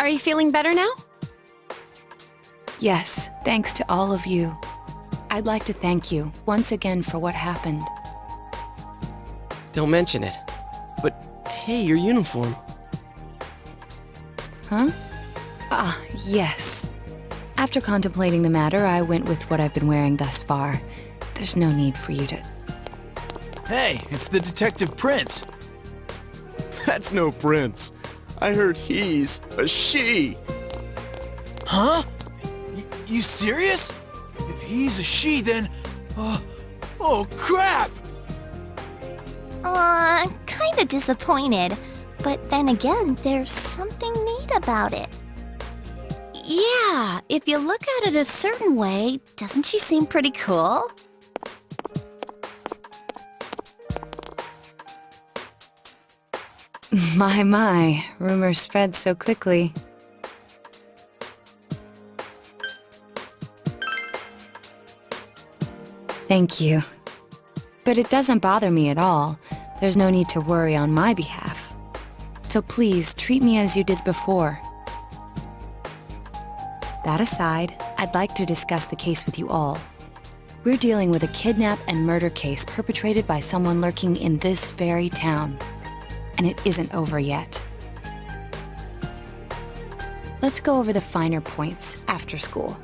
Are you feeling better now? Yes, thanks to all of you. I'd like to thank you once again for what happened. Don't mention it. But, hey, your uniform. Huh? Ah, yes. After contemplating the matter, I went with what I've been wearing thus far. There's no need for you to... Hey, it's the Detective Prince. That's no prince. I heard he's a she. Huh? You serious? If he's a she, then... oh, crap! Kinda disappointed. But then again, there's something neat about it. Yeah, if you look at it a certain way, doesn't she seem pretty cool? My, rumors spread so quickly. Thank you. But it doesn't bother me at all. There's no need to worry on my behalf. So please, treat me as you did before. That aside, I'd like to discuss the case with you all. We're dealing with a kidnap and murder case perpetrated by someone lurking in this very town. And it isn't over yet. Let's go over the finer points after school.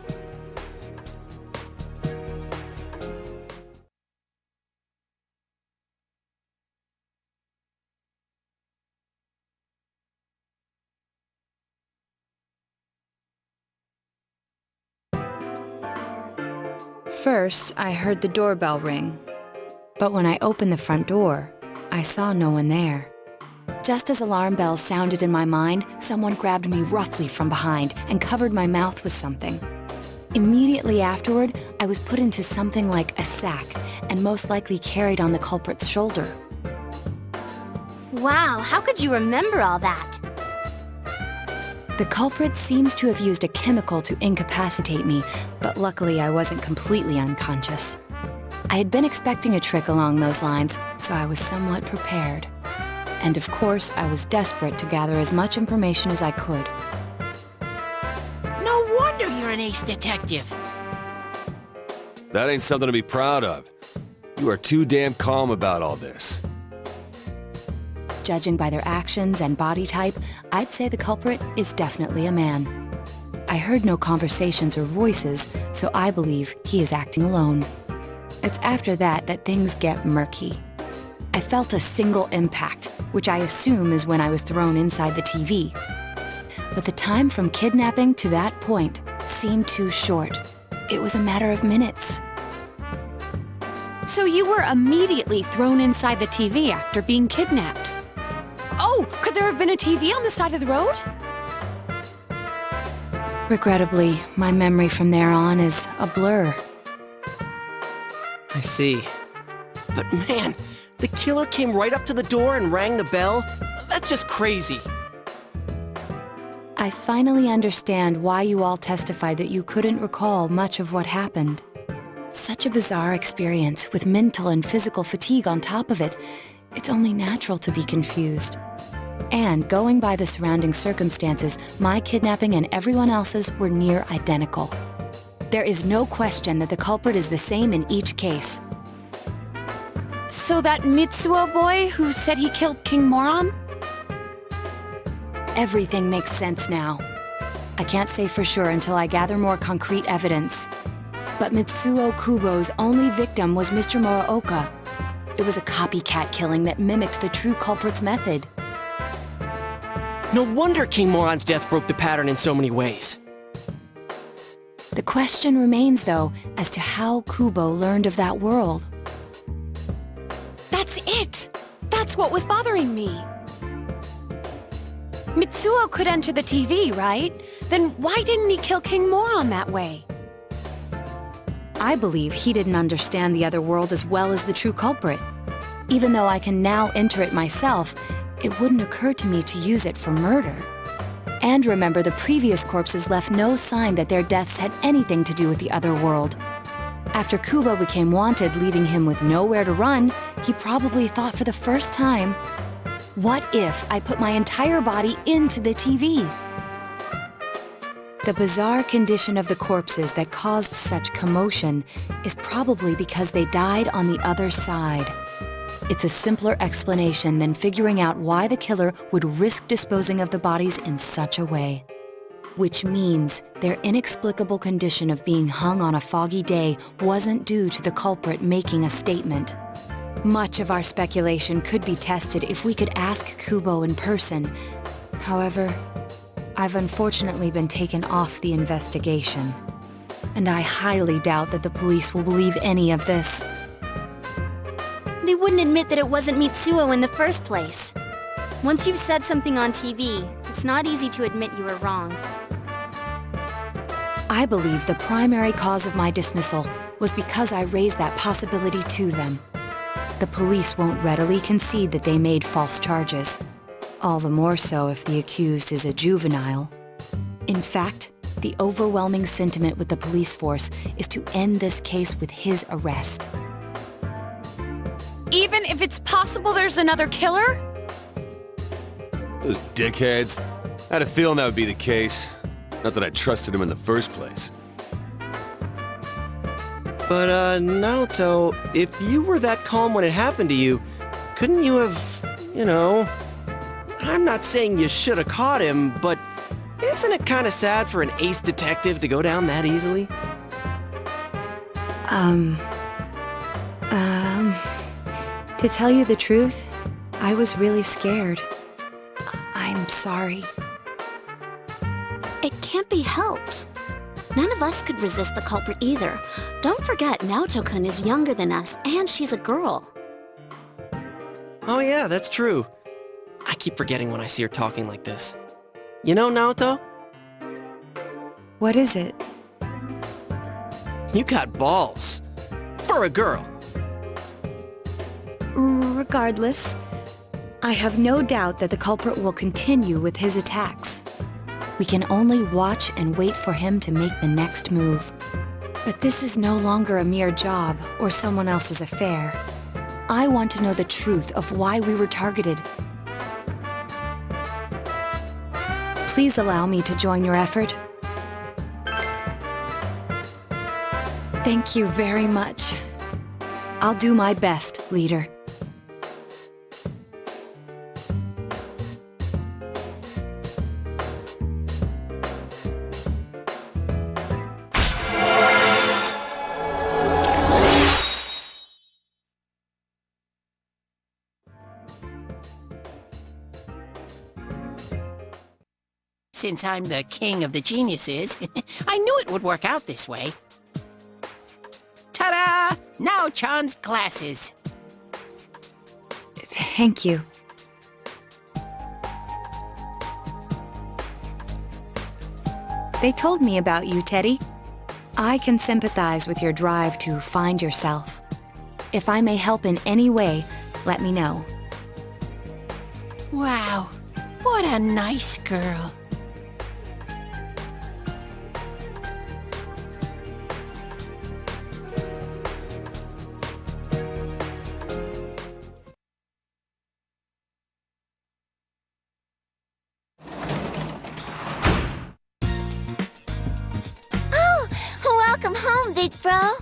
First, I heard the doorbell ring. But when I opened the front door, I saw no one there. Just as alarm bells sounded in my mind, someone grabbed me roughly from behind and covered my mouth with something. Immediately afterward, I was put into something like a sack and most likely carried on the culprit's shoulder. Wow, how could you remember all that? The culprit seems to have used a chemical to incapacitate me, but luckily I wasn't completely unconscious. I had been expecting a trick along those lines, so I was somewhat prepared. And of course, I was desperate to gather as much information as I could. No wonder you're an ace detective. That ain't something to be proud of. You are too damn calm about all this. Judging by their actions and body type, I'd say the culprit is definitely a man. I heard no conversations or voices, so I believe he is acting alone. It's after that that things get murky. I felt a single impact, which I assume is when I was thrown inside the TV. But the time from kidnapping to that point seemed too short. It was a matter of minutes. So you were immediately thrown inside the TV after being kidnapped. Oh, could there have been a TV on the side of the road? Regrettably, my memory from there on is a blur. I see. But man, the killer came right up to the door and rang the bell? That's just crazy. I finally understand why you all testified that you couldn't recall much of what happened. Such a bizarre experience with mental and physical fatigue on top of it. It's only natural to be confused. And going by the surrounding circumstances, my kidnapping and everyone else's were near identical. There is no question that the culprit is the same in each case. So that Mitsuo boy who said he killed King Moron? Everything makes sense now. I can't say for sure until I gather more concrete evidence. But Mitsuo Kubo's only victim was Mr. Muraoka. It was a copycat killing that mimicked the true culprit's method. No wonder King Moron's death broke the pattern in so many ways. The question remains, though, as to how Kubo learned of that world. That's it! That's what was bothering me. Mitsuo could enter the TV, right? Then why didn't he kill King Moron that way? I believe he didn't understand the other world as well as the true culprit. Even though I can now enter it myself, it wouldn't occur to me to use it for murder. And remember, the previous corpses left no sign that their deaths had anything to do with the other world. After Kubo became wanted, leaving him with nowhere to run, he probably thought for the first time, what if I put my entire body into the TV? The bizarre condition of the corpses that caused such commotion is probably because they died on the other side. It's a simpler explanation than figuring out why the killer would risk disposing of the bodies in such a way. Which means their inexplicable condition of being hung on a foggy day wasn't due to the culprit making a statement. Much of our speculation could be tested if we could ask Kubo in person. However, I've unfortunately been taken off the investigation. And I highly doubt that the police will believe any of this. They wouldn't admit that it wasn't Mitsuo in the first place. Once you've said something on TV, it's not easy to admit you were wrong. I believe the primary cause of my dismissal was because I raised that possibility to them. The police won't readily concede that they made false charges. All the more so if the accused is a juvenile. In fact, the overwhelming sentiment with the police force is to end this case with his arrest. Even if it's possible there's another killer? Those dickheads. I had a feeling that would be the case. Not that I trusted him in the first place. But, Naoto, if you were that calm when it happened to you, couldn't you have, I'm not saying you should have caught him, but isn't it kind of sad for an ace detective to go down that easily? To tell you the truth, I was really scared. I'm sorry. It can't be helped. None of us could resist the culprit either. Don't forget, Naoto-kun is younger than us, and she's a girl. Oh yeah, that's true. I keep forgetting when I see her talking like this. You know, Naoto? What is it? You got balls. For a girl. Regardless, I have no doubt that the culprit will continue with his attacks. We can only watch and wait for him to make the next move. But this is no longer a mere job or someone else's affair. I want to know the truth of why we were targeted. Please allow me to join your effort. Thank you very much. I'll do my best, leader. Since I'm the king of the geniuses, I knew it would work out this way. Ta-da! Now Chan's glasses. Thank you. They told me about you, Teddy. I can sympathize with your drive to find yourself. If I may help in any way, let me know. Wow, what a nice girl. Welcome home, big bro.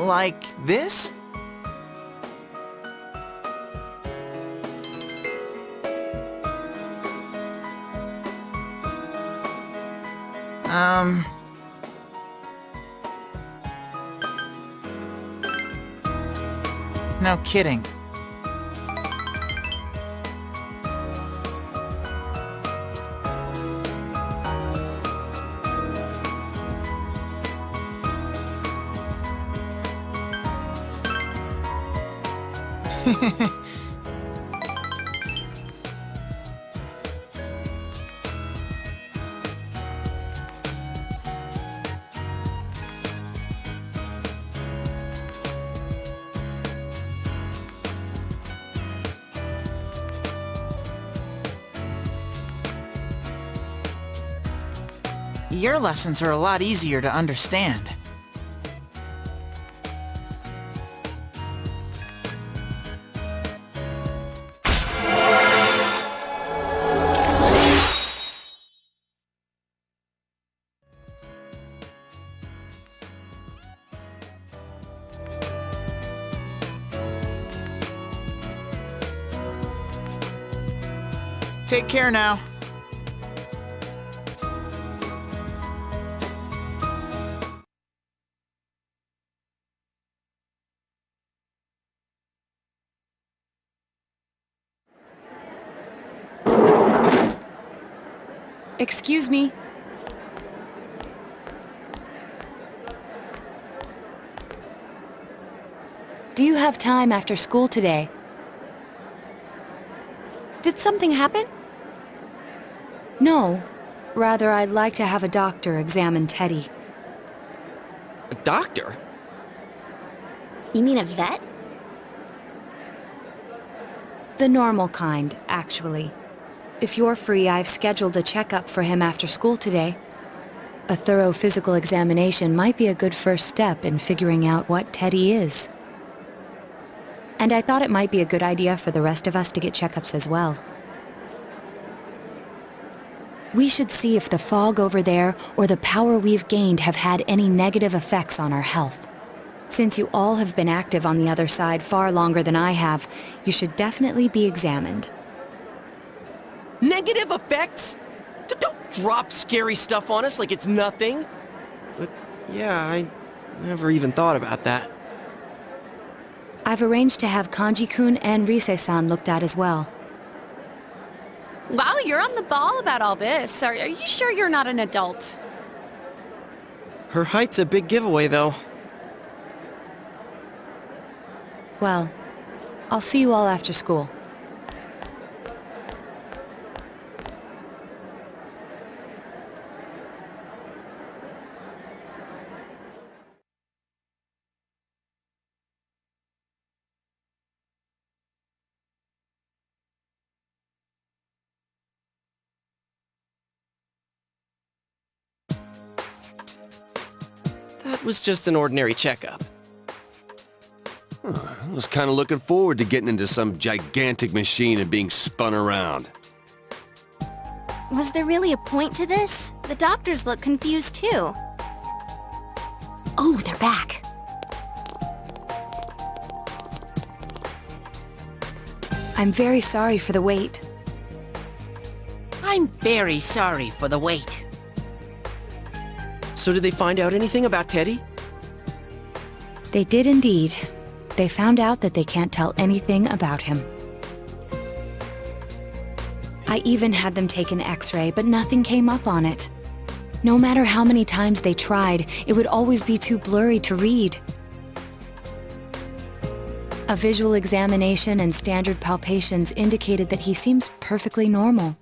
Like this? No kidding. Your lessons are a lot easier to understand. Take care now. Excuse me. Do you have time after school today? Did something happen? No. Rather, I'd like to have a doctor examine Teddy. A doctor? You mean a vet? The normal kind, actually. If you're free, I've scheduled a checkup for him after school today. A thorough physical examination might be a good first step in figuring out what Teddy is. And I thought it might be a good idea for the rest of us to get checkups as well. We should see if the fog over there or the power we've gained have had any negative effects on our health. Since you all have been active on the other side far longer than I have, you should definitely be examined. Negative effects? Don't drop scary stuff on us like it's nothing. But yeah, I never even thought about that. I've arranged to have Kanji-kun and Rise-san looked at as well. Wow, you're on the ball about all this. Are you sure you're not an adult? Her height's a big giveaway, though. Well, I'll see you all after school. That was just an ordinary checkup. I was kind of looking forward to getting into some gigantic machine and being spun around. Was there really a point to this? The doctors look confused too. Oh, they're back. I'm very sorry for the wait. I'm very sorry for the wait. So did they find out anything about Teddy? They did indeed. They found out that they can't tell anything about him. I even had them take an X-ray, but nothing came up on it. No matter how many times they tried, it would always be too blurry to read. A visual examination and standard palpations indicated that he seems perfectly normal.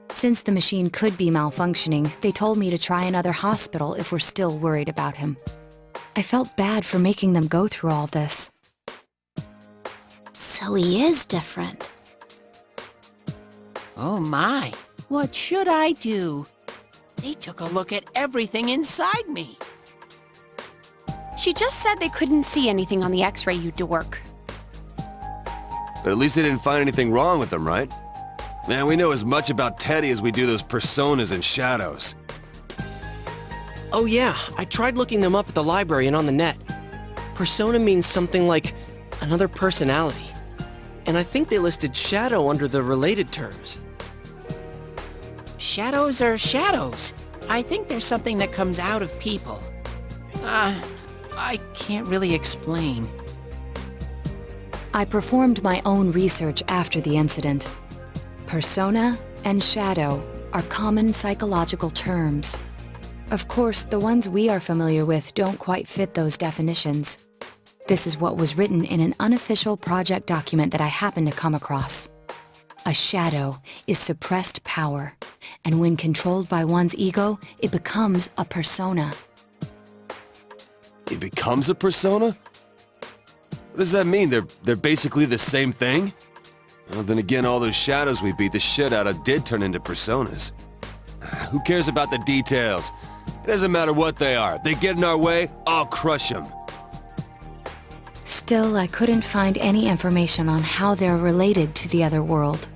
Since the machine could be malfunctioning, they told me to try another hospital if we're still worried about him. I felt bad for making them go through all this. So he is different. Oh my, what should I do? They took a look at everything inside me. She just said they couldn't see anything on the X-ray, you dork. But at least they didn't find anything wrong with him, right? Man, we know as much about Teddy as we do those personas and shadows. Oh yeah, I tried looking them up at the library and on the net. Persona means something like another personality. And I think they listed shadow under the related terms. Shadows are shadows. I think there's something that comes out of people. I can't really explain. I performed my own research after the incident. Persona and shadow are common psychological terms. Of course, the ones we are familiar with don't quite fit those definitions. This is what was written in an unofficial project document that I happened to come across. A shadow is suppressed power, and when controlled by one's ego, it becomes a persona. It becomes a persona? What does that mean? They're basically the same thing? Well, then again, all those shadows we beat the shit out of did turn into personas. Who cares about the details? It doesn't matter what they are. They get in our way, I'll crush them. Still, I couldn't find any information on how they're related to the other world.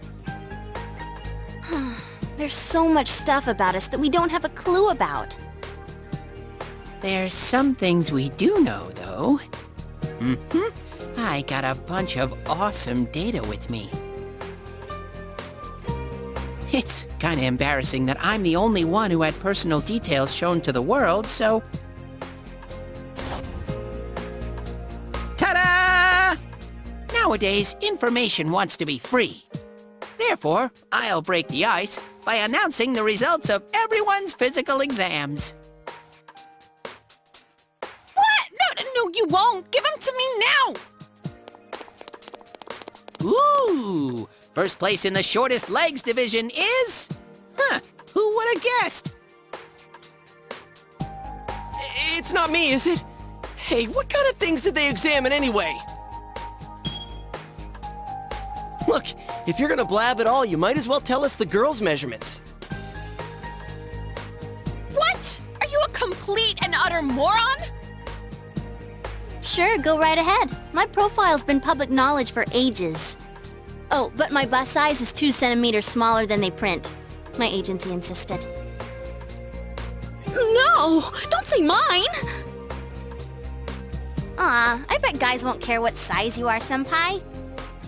There's so much stuff about us that we don't have a clue about. There's some things we do know, though. I got a bunch of awesome data with me. It's kinda embarrassing that I'm the only one who had personal details shown to the world, so... Ta-da! Nowadays, information wants to be free. Therefore, I'll break the ice by announcing the results of everyone's physical exams. What? No, you won't. Give them to me now. Ooh! First place in the shortest legs division is... who would have guessed? It's not me, is it? Hey, what kind of things did they examine anyway? Look, if you're gonna blab at all, you might as well tell us the girls' measurements. What? Are you a complete and utter moron? Sure, go right ahead. My profile's been public knowledge for ages. Oh, but my bust size is 2 centimeters smaller than they print. My agency insisted. No! Don't say mine! Aw, I bet guys won't care what size you are, senpai.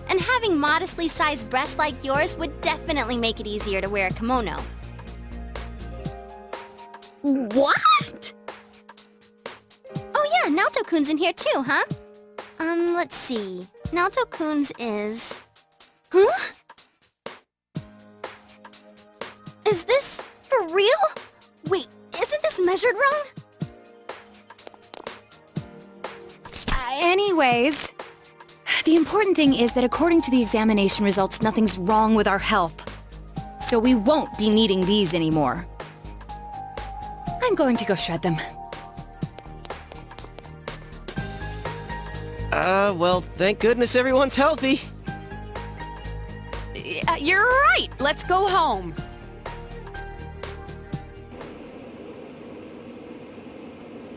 And having modestly sized breasts like yours would definitely make it easier to wear a kimono. What? Oh yeah, Naoto-kun's in here too, huh? Let's see. Naoto-kun's is... Huh? Is this for real? Wait, isn't this measured wrong? Anyways, the important thing is that according to the examination results, nothing's wrong with our health. So we won't be needing these anymore. I'm going to go shred them. Well, thank goodness everyone's healthy. You're right. Let's go home.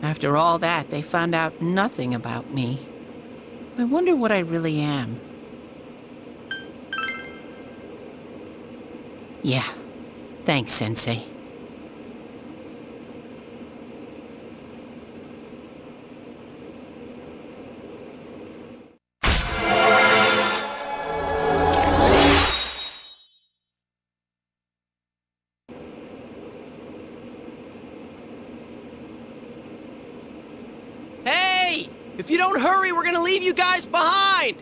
After all that, they found out nothing about me. I wonder what I really am. Yeah. Thanks, Sensei. Hey! If you don't hurry, we're gonna leave you guys behind!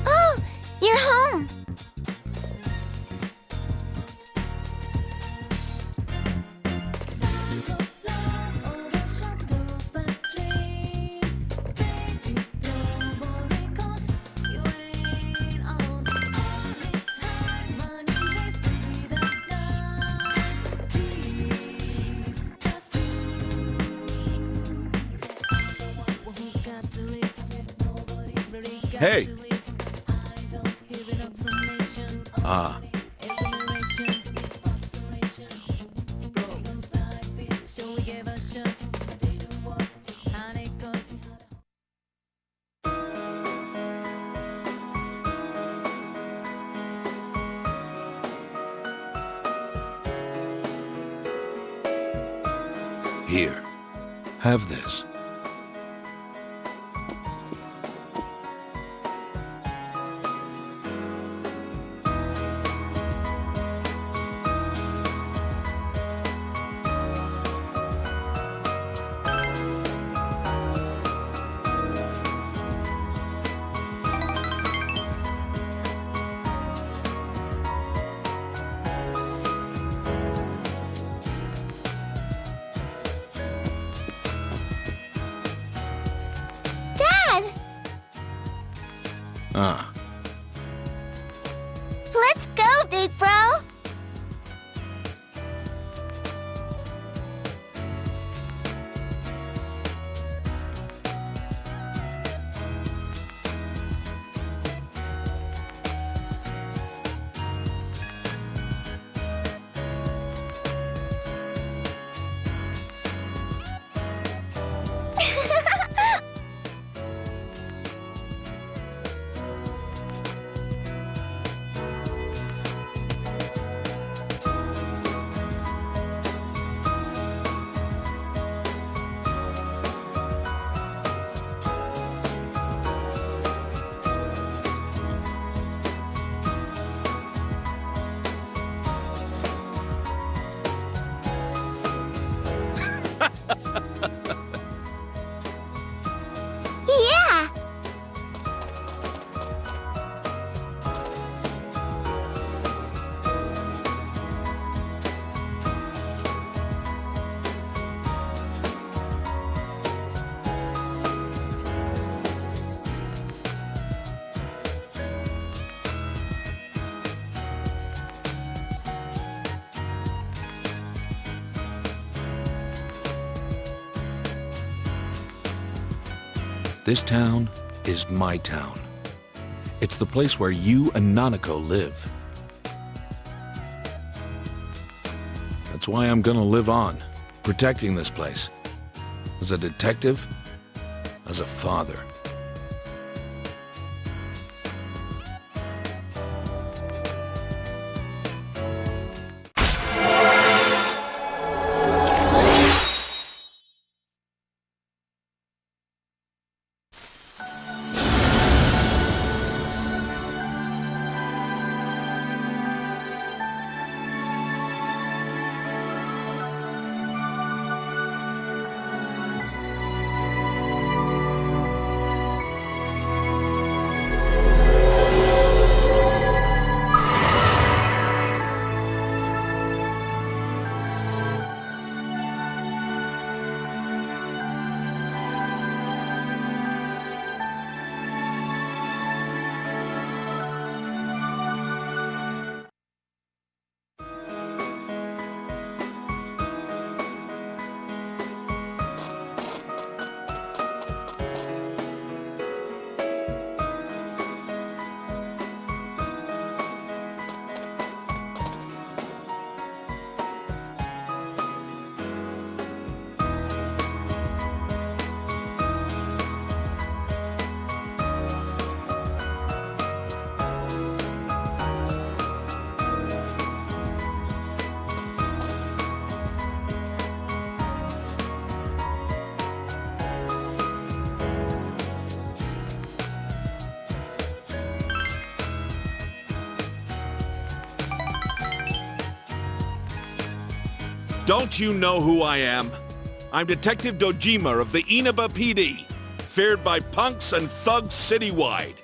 Oh, you're home. Hey! Here, have this. This town is my town. It's the place where you and Nanako live. That's why I'm gonna live on, protecting this place. As a detective, as a father. Don't you know who I am? I'm Detective Dojima of the Inaba PD, feared by punks and thugs citywide.